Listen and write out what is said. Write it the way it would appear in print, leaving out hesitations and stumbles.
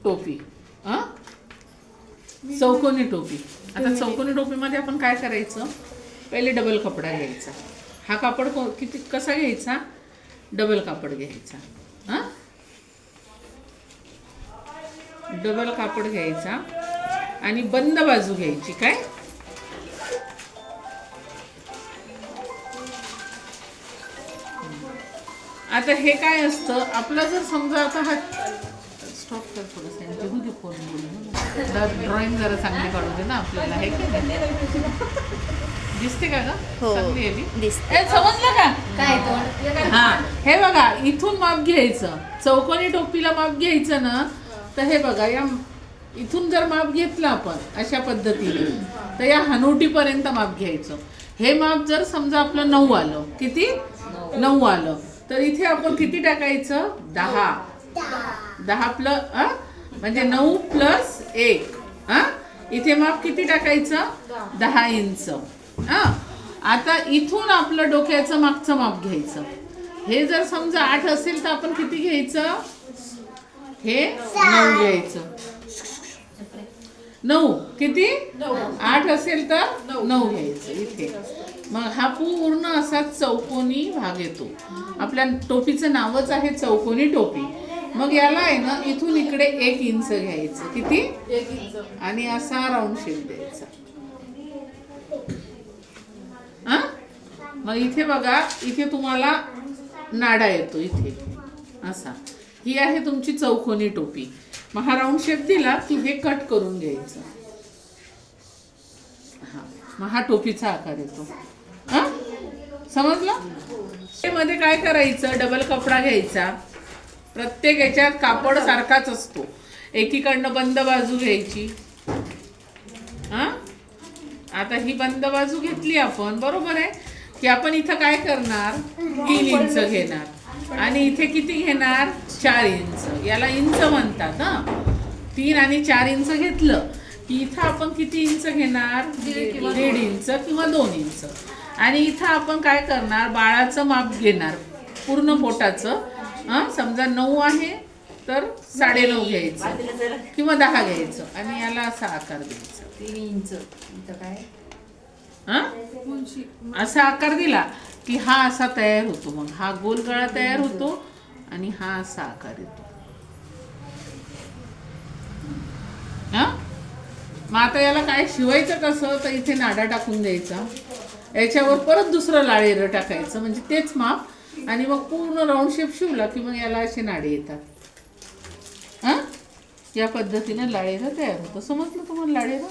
टोपी. चौकोनी टोपी. आता चौकोनी टोपीमध्ये आपण काय करायचं, पहिले डबल कपडा घ्यायचा. हा कापड किती कसा घ्यायचा, डबल कापड घ्यायचा. डबल कापड घ्यायचा आणि बंद बाजू घ्यायची. काय आता हे काय असतं आपलं, जर समजा आता हा स्टॉप कर थोडंसं, फोन बोलून ड्रॉइंग जरा चांगली काढू दे ना आपल्याला. हे दिसते का ग, चांगली समजलं का काय. हा हे बघा, इथून माप घ्यायचं, चौकोनी टोपीला माप घ्यायचं ना. तर हे बघा, या इथून जर माप घेतलं आपण अशा पद्धतीने, तर या हनुटीपर्यंत माप घ्यायचं. हे माप जर समजा आपलं 9 आलं, किती 9 आलं, तर इथे आपण किती टाकायचं, 10. 10 प्लस म्हणजे 9 प्लस 1. इथे माप किती टाकायचं, 10 इंच. आता इथून आपलं डोक्याचं मागचं माप घ्यायचं. हे जर समजा 8 असेल तर आपण किती घ्यायचं, हे 9 घ्यायचं. 9 किती, 8 असेल तर 9 घ्यायचं इथे. मग हा पूर्ण असा चौकोनी भाग येतो. आपल्या टोपीचं नावच आहे चौकोनी टोपी. मग याला आहे ना, इथून इकडे 1 इंच घ्यायचं. किती, 1 इंच. आणि असा राऊंड शेप द्यायचा. मग इथे बघा, इथे तुम्हाला नाडा येतो इथे असा. ही आहे तुमची चौकोनी टोपी. मग हा राऊंड शेप दिला की हे कट करून घ्यायचं. मग हा टोपीचा आकार येतो. समजलं. मध्ये काय करायचं, डबल कपडा घ्यायचा. प्रत्येक याच्यात कापड सारखाच असतो. एकीकडनं बंद बाजू घ्यायची. आता ही बंद बाजू घेतली आपण, बरोबर आहे की आपण इथं काय करणार, 3 इंच घेणार आणि इथे किती घेणार, 4 इंच. याला इंच म्हणतात. 3 आणि 4 इंच घेतलं की इथं आपण किती इंच घेणार, 1.5 इंच किंवा 2 इंच. आणि इथं आपण काय करणार, बाळाचं माप घेणार पूर्ण पोटाचं. समजा 9 आहे तर 9.5 घ्यायचं किंवा 10 घ्यायचं आणि याला असा आकार द्यायचा. 3 इंच काय, असा आकार दिला की हा असा तयार होतो. मग हा गोल गळा तयार होतो आणि हा असा आकार येतो. मग आता याला काय शिवायचं कसं, तर इथे नाडा टाकून द्यायचा. याच्यावर परत दुसरं लाळेरं टाकायचं, म्हणजे तेच माप. आणि मग पूर्ण राऊंड शेप शिवला की मग याला असे नाडे येतात. या पद्धतीने लाळेरं तयार होतं. समजलं तुम्हाला लाळेरं.